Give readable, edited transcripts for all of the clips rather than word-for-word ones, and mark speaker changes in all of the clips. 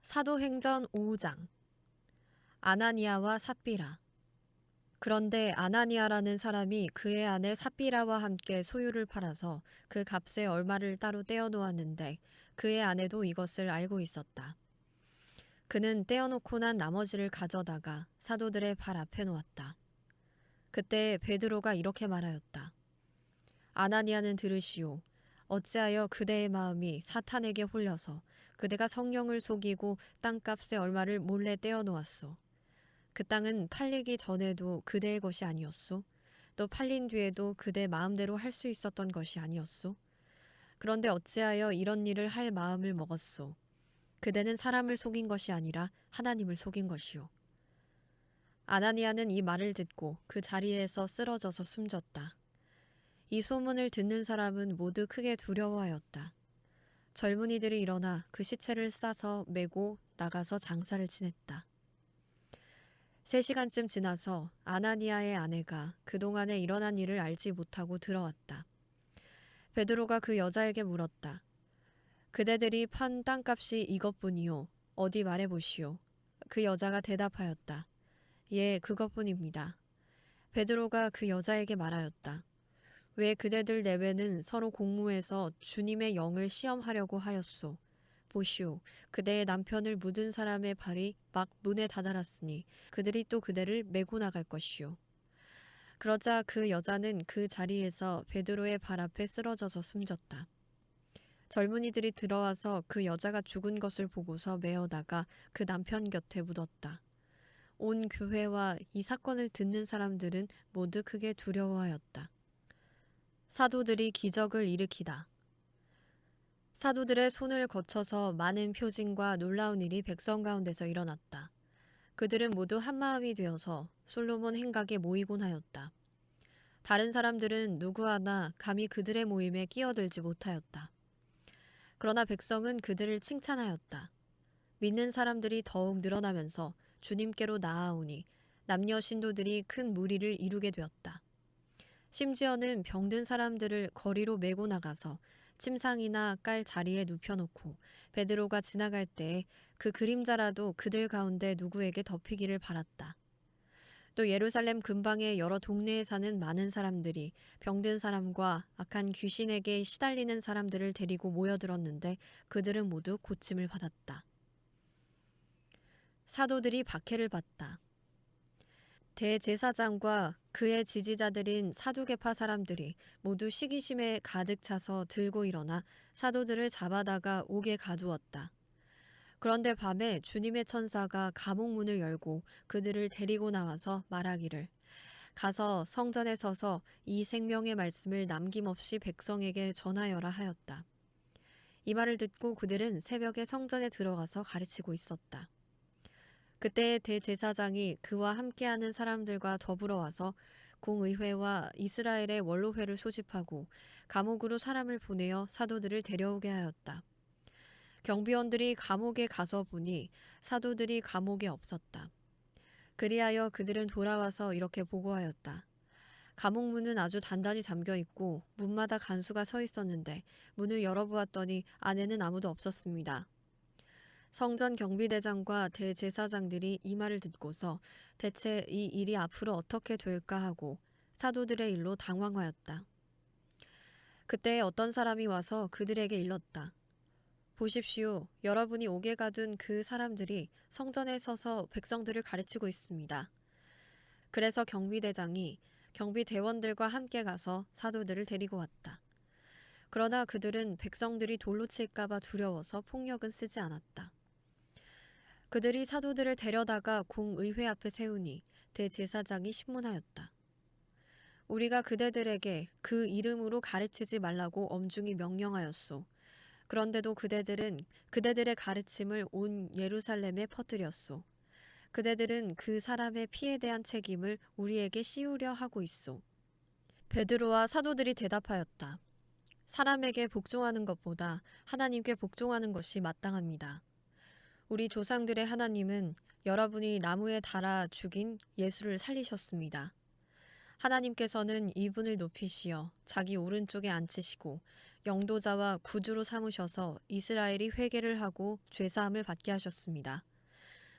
Speaker 1: 사도행전 5장. 아나니아와 삽비라. 그런데 아나니아라는 사람이 그의 아내 삽비라와 함께 소유를 팔아서 그 값의 얼마를 따로 떼어 놓았는데 그의 아내도 이것을 알고 있었다. 그는 떼어놓고 난 나머지를 가져다가 사도들의 발 앞에 놓았다. 그때 베드로가 이렇게 말하였다. 아나니아는 들으시오. 어찌하여 그대의 마음이 사탄에게 홀려서 그대가 성령을 속이고 땅값의 얼마를 몰래 떼어 놓았소. 그 땅은 팔리기 전에도 그대의 것이 아니었소. 또 팔린 뒤에도 그대 마음대로 할 수 있었던 것이 아니었소. 그런데 어찌하여 이런 일을 할 마음을 먹었소. 그대는 사람을 속인 것이 아니라 하나님을 속인 것이오. 아나니아는 이 말을 듣고 그 자리에서 쓰러져서 숨졌다. 이 소문을 듣는 사람은 모두 크게 두려워하였다. 젊은이들이 일어나 그 시체를 싸서 메고 나가서 장사를 지냈다. 3시간쯤 지나서 아나니아의 아내가 그동안에 일어난 일을 알지 못하고 들어왔다. 베드로가 그 여자에게 물었다. 그대들이 판 땅값이 이것뿐이요. 어디 말해보시오. 그 여자가 대답하였다. 예, 그것뿐입니다. 베드로가 그 여자에게 말하였다. 왜 그대들 내외는 서로 공모해서 주님의 영을 시험하려고 하였소. 보시오. 그대의 남편을 묻은 사람의 발이 막 문에 다다랐으니 그들이 또 그대를 메고 나갈 것이오. 그러자 그 여자는 그 자리에서 베드로의 발 앞에 쓰러져서 숨졌다. 젊은이들이 들어와서 그 여자가 죽은 것을 보고서 메어다가 그 남편 곁에 묻었다. 온 교회와 이 사건을 듣는 사람들은 모두 크게 두려워하였다. 사도들이 기적을 일으키다. 사도들의 손을 거쳐서 많은 표징과 놀라운 일이 백성 가운데서 일어났다. 그들은 모두 한마음이 되어서 솔로몬 행각에 모이곤 하였다. 다른 사람들은 누구 하나 감히 그들의 모임에 끼어들지 못하였다. 그러나 백성은 그들을 칭찬하였다. 믿는 사람들이 더욱 늘어나면서 주님께로 나아오니 남녀 신도들이 큰 무리를 이루게 되었다. 심지어는 병든 사람들을 거리로 메고 나가서 침상이나 깔 자리에 눕혀놓고 베드로가 지나갈 때 그 그림자라도 그들 가운데 누구에게 덮이기를 바랐다. 또 예루살렘 근방의 여러 동네에 사는 많은 사람들이 병든 사람과 악한 귀신에게 시달리는 사람들을 데리고 모여들었는데 그들은 모두 고침을 받았다. 사도들이 박해를 받다. 대제사장과 그의 지지자들인 사두개파 사람들이 모두 시기심에 가득 차서 들고 일어나 사도들을 잡아다가 옥에 가두었다. 그런데 밤에 주님의 천사가 감옥 문을 열고 그들을 데리고 나와서 말하기를 가서 성전에 서서 이 생명의 말씀을 남김없이 백성에게 전하여라 하였다. 이 말을 듣고 그들은 새벽에 성전에 들어가서 가르치고 있었다. 그때 대제사장이 그와 함께하는 사람들과 더불어 와서 공의회와 이스라엘의 원로회를 소집하고 감옥으로 사람을 보내어 사도들을 데려오게 하였다. 경비원들이 감옥에 가서 보니 사도들이 감옥에 없었다. 그리하여 그들은 돌아와서 이렇게 보고하였다. 감옥 문은 아주 단단히 잠겨 있고 문마다 간수가 서 있었는데 문을 열어보았더니 안에는 아무도 없었습니다. 성전 경비대장과 대제사장들이 이 말을 듣고서 대체 이 일이 앞으로 어떻게 될까 하고 사도들의 일로 당황하였다. 그때 어떤 사람이 와서 그들에게 일렀다. 보십시오. 여러분이 옥에 가둔 그 사람들이 성전에 서서 백성들을 가르치고 있습니다. 그래서 경비대장이 경비대원들과 함께 가서 사도들을 데리고 왔다. 그러나 그들은 백성들이 돌로 칠까봐 두려워서 폭력은 쓰지 않았다. 그들이 사도들을 데려다가 공의회 앞에 세우니 대제사장이 신문하였다. 우리가 그대들에게 그 이름으로 가르치지 말라고 엄중히 명령하였소. 그런데도 그대들은 그대들의 가르침을 온 예루살렘에 퍼뜨렸소. 그대들은 그 사람의 피에 대한 책임을 우리에게 씌우려 하고 있소. 베드로와 사도들이 대답하였다. 사람에게 복종하는 것보다 하나님께 복종하는 것이 마땅합니다. 우리 조상들의 하나님은 여러분이 나무에 달아 죽인 예수를 살리셨습니다. 하나님께서는 이분을 높이시어 자기 오른쪽에 앉히시고 영도자와 구주로 삼으셔서 이스라엘이 회개를 하고 죄사함을 받게 하셨습니다.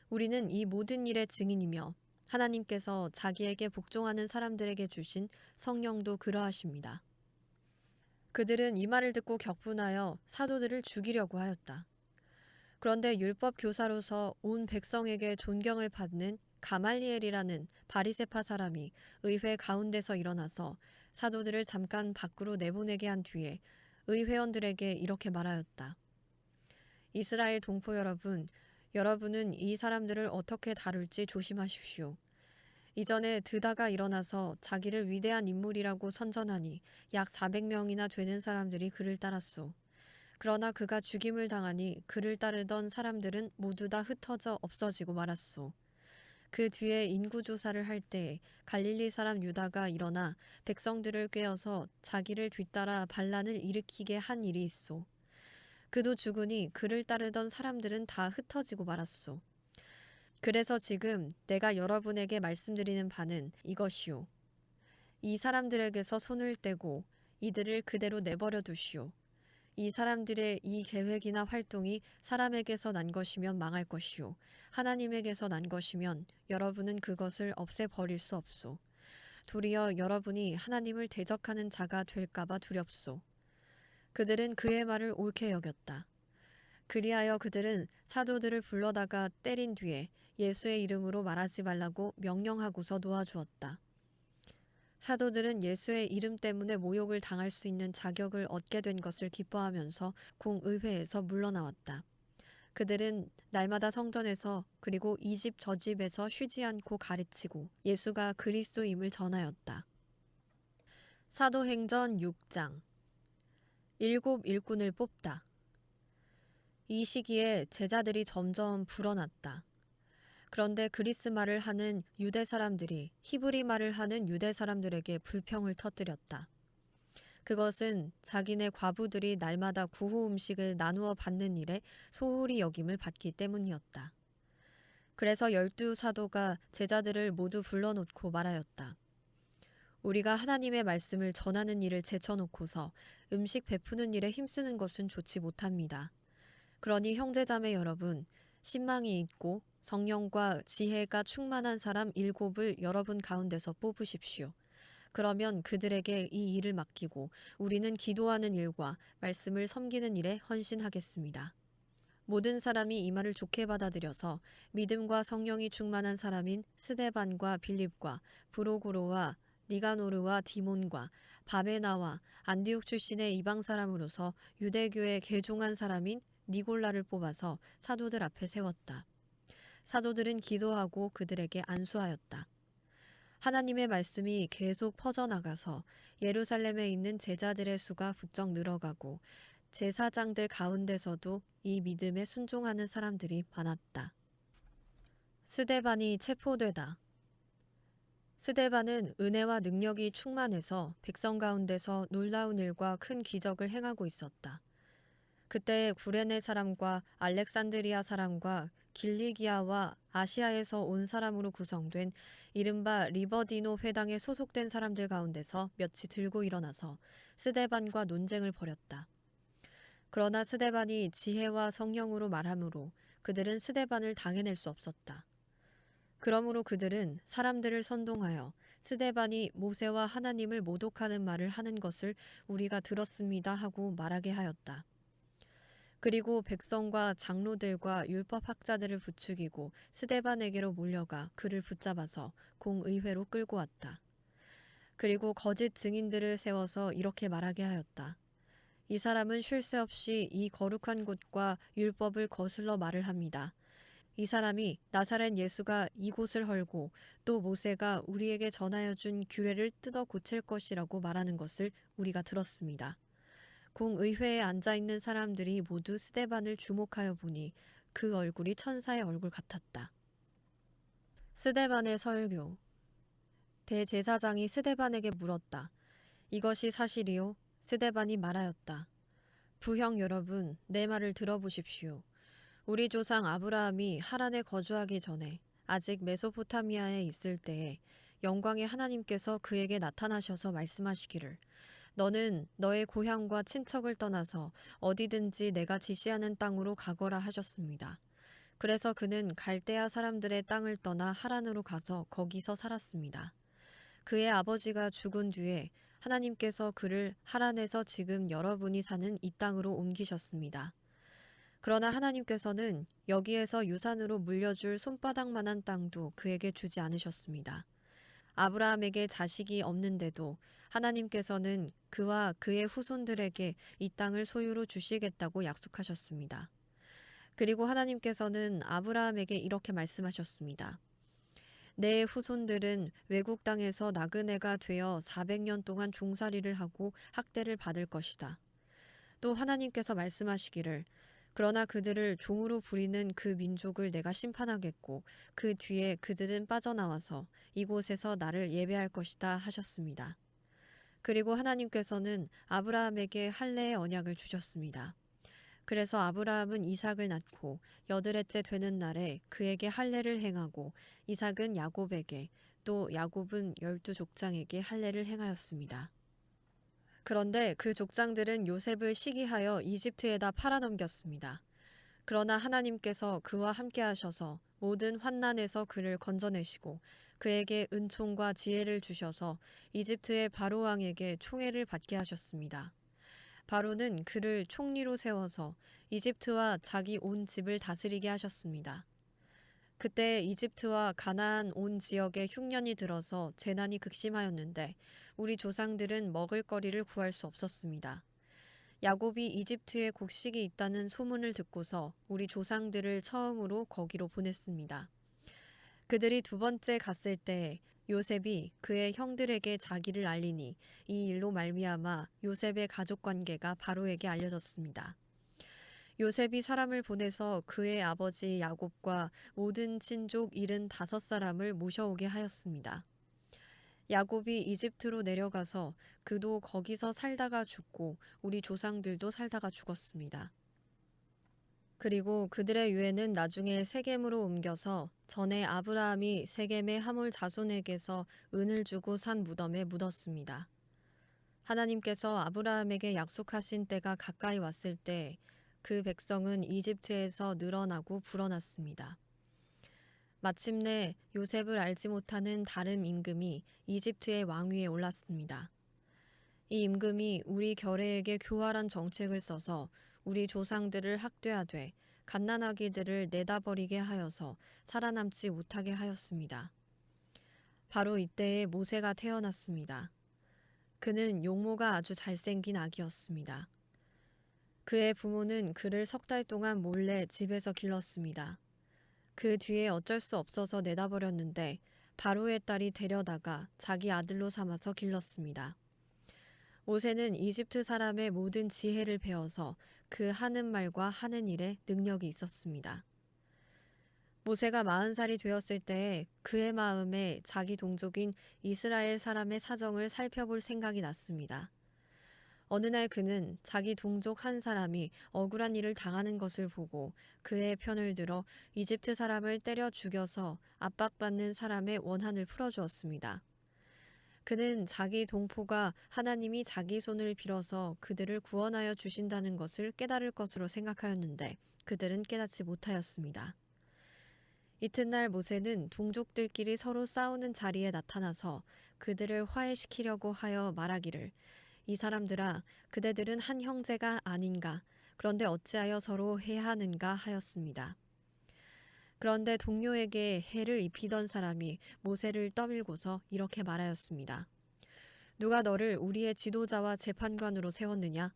Speaker 1: 우리는 이 모든 일의 증인이며 하나님께서 자기에게 복종하는 사람들에게 주신 성령도 그러하십니다. 그들은 이 말을 듣고 격분하여 사도들을 죽이려고 하였다. 그런데 율법 교사로서 온 백성에게 존경을 받는 가말리엘이라는 바리새파 사람이 의회 가운데서 일어나서 사도들을 잠깐 밖으로 내보내게 한 뒤에 의회원들에게 이렇게 말하였다. 이스라엘 동포 여러분, 여러분은 이 사람들을 어떻게 다룰지 조심하십시오. 이전에 드다가 일어나서 자기를 위대한 인물이라고 선전하니 약 400명이나 되는 사람들이 그를 따랐소. 그러나 그가 죽임을 당하니 그를 따르던 사람들은 모두 다 흩어져 없어지고 말았소. 그 뒤에 인구조사를 할 때 갈릴리 사람 유다가 일어나 백성들을 꾀어서 자기를 뒤따라 반란을 일으키게 한 일이 있소. 그도 죽으니 그를 따르던 사람들은 다 흩어지고 말았소. 그래서 지금 내가 여러분에게 말씀드리는 바는 이것이오. 이 사람들에게서 손을 떼고 이들을 그대로 내버려 두시오. 이 사람들의 이 계획이나 활동이 사람에게서 난 것이면 망할 것이요. 하나님에게서 난 것이면 여러분은 그것을 없애버릴 수 없소. 도리어 여러분이 하나님을 대적하는 자가 될까봐 두렵소. 그들은 그의 말을 옳게 여겼다. 그리하여 그들은 사도들을 불러다가 때린 뒤에 예수의 이름으로 말하지 말라고 명령하고서 놓아주었다. 사도들은 예수의 이름 때문에 모욕을 당할 수 있는 자격을 얻게 된 것을 기뻐하면서 공의회에서 물러나왔다. 그들은 날마다 성전에서 그리고 이 집 저 집에서 쉬지 않고 가르치고 예수가 그리스도임을 전하였다. 사도행전 6장. 일곱 일꾼을 뽑다. 이 시기에 제자들이 점점 불어났다. 그런데 그리스 말을 하는 유대 사람들이 히브리 말을 하는 유대 사람들에게 불평을 터뜨렸다. 그것은 자기네 과부들이 날마다 구호 음식을 나누어 받는 일에 소홀히 여김을 받기 때문이었다. 그래서 12사도가 제자들을 모두 불러놓고 말하였다. 우리가 하나님의 말씀을 전하는 일을 제쳐놓고서 음식 베푸는 일에 힘쓰는 것은 좋지 못합니다. 그러니 형제자매 여러분, 신망이 있고 성령과 지혜가 충만한 사람 7을 여러분 가운데서 뽑으십시오. 그러면 그들에게 이 일을 맡기고 우리는 기도하는 일과 말씀을 섬기는 일에 헌신하겠습니다. 모든 사람이 이 말을 좋게 받아들여서 믿음과 성령이 충만한 사람인 스데반과 빌립과 브로고로와 니가노르와 디몬과 바베나와 안디옥 출신의 이방 사람으로서 유대교에 개종한 사람인 니골라를 뽑아서 사도들 앞에 세웠다. 사도들은 기도하고 그들에게 안수하였다. 하나님의 말씀이 계속 퍼져나가서 예루살렘에 있는 제자들의 수가 부쩍 늘어가고 제사장들 가운데서도 이 믿음에 순종하는 사람들이 많았다. 스데반이 체포되다. 스데반은 은혜와 능력이 충만해서 백성 가운데서 놀라운 일과 큰 기적을 행하고 있었다. 그때 구레네 사람과 알렉산드리아 사람과 길리기아와 아시아에서 온 사람으로 구성된 이른바 리버디노 회당에 소속된 사람들 가운데서 몇이 들고 일어나서 스데반과 논쟁을 벌였다. 그러나 스데반이 지혜와 성령으로 말하므로 그들은 스데반을 당해낼 수 없었다. 그러므로 그들은 사람들을 선동하여 스데반이 모세와 하나님을 모독하는 말을 하는 것을 우리가 들었습니다 하고 말하게 하였다. 그리고 백성과 장로들과 율법학자들을 부추기고 스데반에게로 몰려가 그를 붙잡아서 공의회로 끌고 왔다. 그리고 거짓 증인들을 세워서 이렇게 말하게 하였다. 이 사람은 쉴 새 없이 이 거룩한 곳과 율법을 거슬러 말을 합니다. 이 사람이 나사렛 예수가 이곳을 헐고 또 모세가 우리에게 전하여 준 규례를 뜯어 고칠 것이라고 말하는 것을 우리가 들었습니다. 공의회에 앉아있는 사람들이 모두 스데반을 주목하여 보니 그 얼굴이 천사의 얼굴 같았다. 스데반의 설교. 대제사장이 스데반에게 물었다. 이것이 사실이요? 스데반이 말하였다. 부형 여러분, 내 말을 들어보십시오. 우리 조상 아브라함이 하란에 거주하기 전에 아직 메소포타미아에 있을 때에 영광의 하나님께서 그에게 나타나셔서 말씀하시기를 너는 너의 고향과 친척을 떠나서 어디든지 내가 지시하는 땅으로 가거라 하셨습니다. 그래서 그는 갈대아 사람들의 땅을 떠나 하란으로 가서 거기서 살았습니다. 그의 아버지가 죽은 뒤에 하나님께서 그를 하란에서 지금 여러분이 사는 이 땅으로 옮기셨습니다. 그러나 하나님께서는 여기에서 유산으로 물려줄 손바닥만한 땅도 그에게 주지 않으셨습니다. 아브라함에게 자식이 없는데도 하나님께서는 그와 그의 후손들에게 이 땅을 소유로 주시겠다고 약속하셨습니다. 그리고 하나님께서는 아브라함에게 이렇게 말씀하셨습니다. 내 후손들은 외국 땅에서 나그네가 되어 400년 동안 종살이를 하고 학대를 받을 것이다. 또 하나님께서 말씀하시기를 그러나 그들을 종으로 부리는 그 민족을 내가 심판하겠고 그 뒤에 그들은 빠져나와서 이곳에서 나를 예배할 것이다 하셨습니다. 그리고 하나님께서는 아브라함에게 할례의 언약을 주셨습니다. 그래서 아브라함은 이삭을 낳고 여드렛째 되는 날에 그에게 할례를 행하고 이삭은 야곱에게 또 야곱은 12족장에게 할례를 행하였습니다. 그런데 그 족장들은 요셉을 시기하여 이집트에다 팔아넘겼습니다. 그러나 하나님께서 그와 함께 하셔서 모든 환난에서 그를 건져내시고 그에게 은총과 지혜를 주셔서 이집트의 바로 왕에게 총애를 받게 하셨습니다. 바로는 그를 총리로 세워서 이집트와 자기 온 집을 다스리게 하셨습니다. 그때 이집트와 가나안 온 지역에 흉년이 들어서 재난이 극심하였는데 우리 조상들은 먹을 거리를 구할 수 없었습니다. 야곱이 이집트에 곡식이 있다는 소문을 듣고서 우리 조상들을 처음으로 거기로 보냈습니다. 그들이 두 번째 갔을 때 요셉이 그의 형들에게 자기를 알리니 이 일로 말미암아 요셉의 가족 관계가 바로에게 알려졌습니다. 요셉이 사람을 보내서 그의 아버지 야곱과 모든 친족 75사람을 모셔오게 하였습니다. 야곱이 이집트로 내려가서 그도 거기서 살다가 죽고 우리 조상들도 살다가 죽었습니다. 그리고 그들의 유해는 나중에 세겜으로 옮겨서 전에 아브라함이 세겜의 하몰 자손에게서 은을 주고 산 무덤에 묻었습니다. 하나님께서 아브라함에게 약속하신 때가 가까이 왔을 때 그 백성은 이집트에서 늘어나고 불어났습니다. 마침내 요셉을 알지 못하는 다른 임금이 이집트의 왕위에 올랐습니다. 이 임금이 우리 결혜에게 교활한 정책을 써서 우리 조상들을 학대하되 갓난아기들을 내다버리게 하여서 살아남지 못하게 하였습니다. 바로 이때에 모세가 태어났습니다. 그는 용모가 아주 잘생긴 아기였습니다. 그의 부모는 그를 3달 동안 몰래 집에서 길렀습니다. 그 뒤에 어쩔 수 없어서 내다버렸는데 바로의 딸이 데려다가 자기 아들로 삼아서 길렀습니다. 모세는 이집트 사람의 모든 지혜를 배워서 그 하는 말과 하는 일에 능력이 있었습니다. 모세가 40살이 되었을 때에 그의 마음에 자기 동족인 이스라엘 사람의 사정을 살펴볼 생각이 났습니다. 어느 날 그는 자기 동족 한 사람이 억울한 일을 당하는 것을 보고 그의 편을 들어 이집트 사람을 때려 죽여서 압박받는 사람의 원한을 풀어주었습니다. 그는 자기 동포가 하나님이 자기 손을 빌어서 그들을 구원하여 주신다는 것을 깨달을 것으로 생각하였는데 그들은 깨닫지 못하였습니다. 이튿날 모세는 동족들끼리 서로 싸우는 자리에 나타나서 그들을 화해시키려고 하여 말하기를 이 사람들아 그대들은 한 형제가 아닌가 그런데 어찌하여 서로 해하는가 하였습니다. 그런데 동료에게 해를 입히던 사람이 모세를 떠밀고서 이렇게 말하였습니다. 누가 너를 우리의 지도자와 재판관으로 세웠느냐?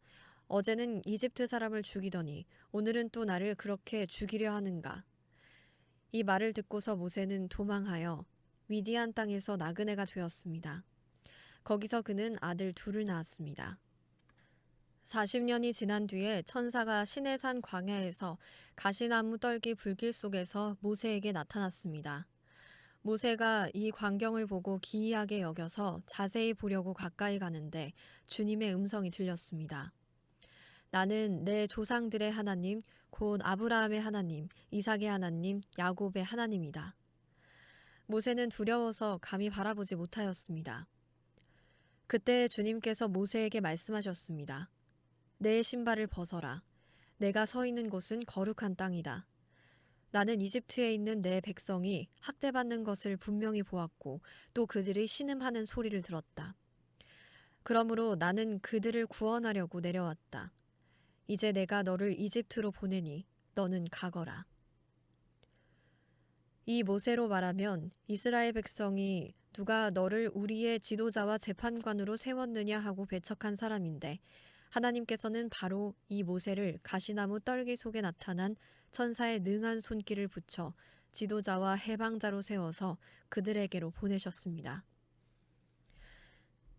Speaker 1: 어제는 이집트 사람을 죽이더니 오늘은 또 나를 그렇게 죽이려 하는가? 이 말을 듣고서 모세는 도망하여 미디안 땅에서 나그네가 되었습니다. 거기서 그는 아들 2을 낳았습니다. 40년이 지난 뒤에 천사가 시내산 광야에서 가시나무 떨기 불길 속에서 모세에게 나타났습니다. 모세가 이 광경을 보고 기이하게 여겨서 자세히 보려고 가까이 가는데 주님의 음성이 들렸습니다. 나는 내 조상들의 하나님, 곧 아브라함의 하나님, 이삭의 하나님, 야곱의 하나님이다. 모세는 두려워서 감히 바라보지 못하였습니다. 그때 주님께서 모세에게 말씀하셨습니다. 내 신발을 벗어라. 내가 서 있는 곳은 거룩한 땅이다. 나는 이집트에 있는 내 백성이 학대받는 것을 분명히 보았고 또 그들이 신음하는 소리를 들었다. 그러므로 나는 그들을 구원하려고 내려왔다. 이제 내가 너를 이집트로 보내니 너는 가거라. 이 모세로 말하면 이스라엘 백성이 누가 너를 우리의 지도자와 재판관으로 세웠느냐 하고 배척한 사람인데 하나님께서는 바로 이 모세를 가시나무 떨기 속에 나타난 천사의 능한 손길을 붙여 지도자와 해방자로 세워서 그들에게로 보내셨습니다.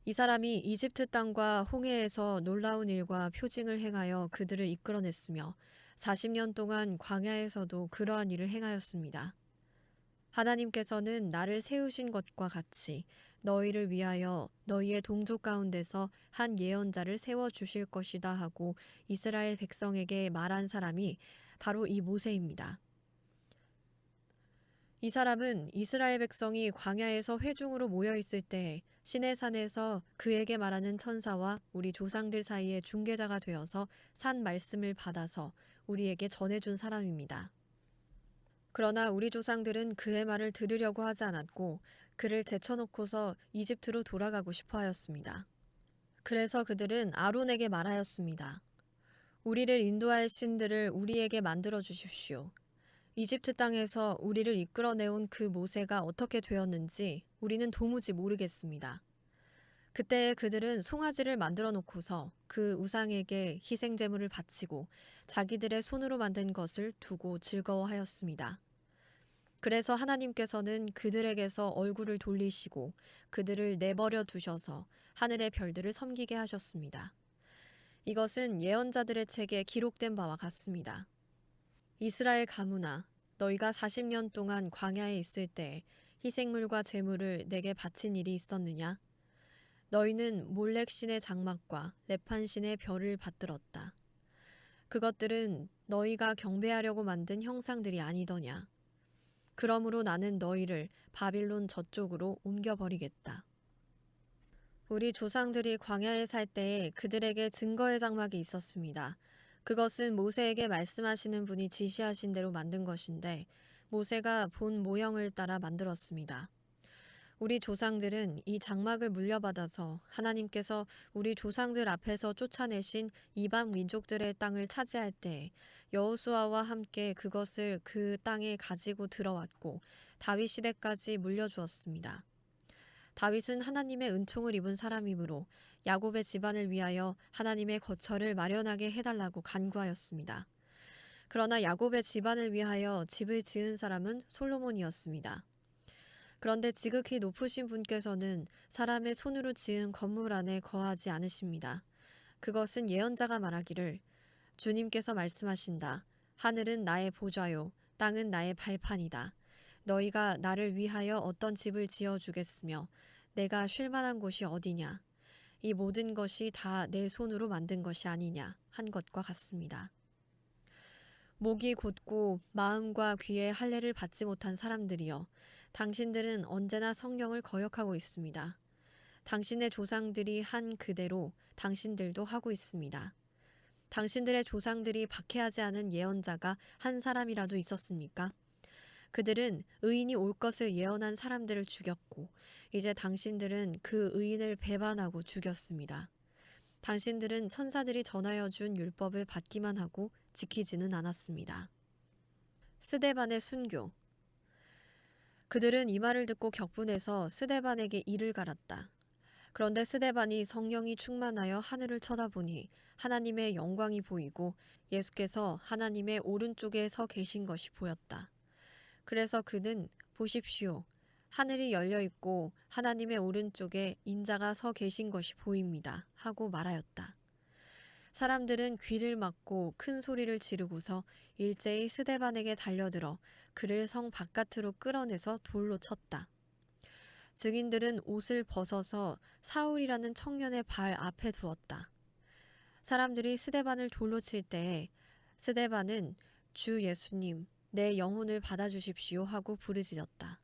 Speaker 1: 이 사람이 이집트 땅과 홍해에서 놀라운 일과 표징을 행하여 그들을 이끌어냈으며 40년 동안 광야에서도 그러한 일을 행하였습니다. 하나님께서는 나를 세우신 것과 같이 너희를 위하여 너희의 동족 가운데서 한 예언자를 세워주실 것이다 하고 이스라엘 백성에게 말한 사람이 바로 이 모세입니다. 이 사람은 이스라엘 백성이 광야에서 회중으로 모여 있을 때 시내산에서 그에게 말하는 천사와 우리 조상들 사이의 중개자가 되어서 산 말씀을 받아서 우리에게 전해준 사람입니다. 그러나 우리 조상들은 그의 말을 들으려고 하지 않았고 그를 제쳐놓고서 이집트로 돌아가고 싶어 하였습니다. 그래서 그들은 아론에게 말하였습니다. 우리를 인도할 신들을 우리에게 만들어 주십시오. 이집트 땅에서 우리를 이끌어내온 그 모세가 어떻게 되었는지 우리는 도무지 모르겠습니다. 그때 그들은 송아지를 만들어 놓고서 그 우상에게 희생 제물을 바치고 자기들의 손으로 만든 것을 두고 즐거워하였습니다. 그래서 하나님께서는 그들에게서 얼굴을 돌리시고 그들을 내버려 두셔서 하늘의 별들을 섬기게 하셨습니다. 이것은 예언자들의 책에 기록된 바와 같습니다. 이스라엘 가문아, 너희가 40년 동안 광야에 있을 때 희생물과 제물을 내게 바친 일이 있었느냐? 너희는 몰렉 신의 장막과 레판 신의 별을 받들었다. 그것들은 너희가 경배하려고 만든 형상들이 아니더냐? 그러므로 나는 너희를 바빌론 저쪽으로 옮겨버리겠다. 우리 조상들이 광야에 살 때에 그들에게 증거의 장막이 있었습니다. 그것은 모세에게 말씀하시는 분이 지시하신 대로 만든 것인데 모세가 본 모형을 따라 만들었습니다. 우리 조상들은 이 장막을 물려받아서 하나님께서 우리 조상들 앞에서 쫓아내신 이방 민족들의 땅을 차지할 때 여호수아와 함께 그것을 그 땅에 가지고 들어왔고 다윗 시대까지 물려주었습니다. 다윗은 하나님의 은총을 입은 사람이므로 야곱의 집안을 위하여 하나님의 거처를 마련하게 해달라고 간구하였습니다. 그러나 야곱의 집안을 위하여 집을 지은 사람은 솔로몬이었습니다. 그런데 지극히 높으신 분께서는 사람의 손으로 지은 건물 안에 거하지 않으십니다. 그것은 예언자가 말하기를 주님께서 말씀하신다. 하늘은 나의 보좌요 땅은 나의 발판이다. 너희가 나를 위하여 어떤 집을 지어주겠으며 내가 쉴 만한 곳이 어디냐. 이 모든 것이 다 내 손으로 만든 것이 아니냐 한 것과 같습니다. 목이 곧고 마음과 귀에 할례를 받지 못한 사람들이여 당신들은 언제나 성령을 거역하고 있습니다. 당신의 조상들이 한 그대로 당신들도 하고 있습니다. 당신들의 조상들이 박해하지 않은 예언자가 한 사람이라도 있었습니까? 그들은 의인이 올 것을 예언한 사람들을 죽였고 이제 당신들은 그 의인을 배반하고 죽였습니다. 당신들은 천사들이 전하여 준 율법을 받기만 하고 지키지는 않았습니다. 스데반의 순교. 그들은 이 말을 듣고 격분해서 스데반에게 이를 갈았다. 그런데 스데반이 성령이 충만하여 하늘을 쳐다보니 하나님의 영광이 보이고 예수께서 하나님의 오른쪽에 서 계신 것이 보였다. 그래서 그는 보십시오. 하늘이 열려 있고 하나님의 오른쪽에 인자가 서 계신 것이 보입니다. 하고 말하였다. 사람들은 귀를 막고 큰 소리를 지르고서 일제히 스데반에게 달려들어 그를 성 바깥으로 끌어내서 돌로 쳤다. 증인들은 옷을 벗어서 사울이라는 청년의 발 앞에 두었다. 사람들이 스데반을 돌로 칠 때에 스데반은 주 예수님, 내 영혼을 받아주십시오 하고 부르짖었다.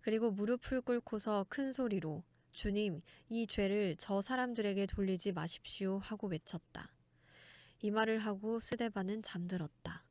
Speaker 1: 그리고 무릎을 꿇고서 큰 소리로 주님, 이 죄를 저 사람들에게 돌리지 마십시오 하고 외쳤다. 이 말을 하고 스데반은 잠들었다.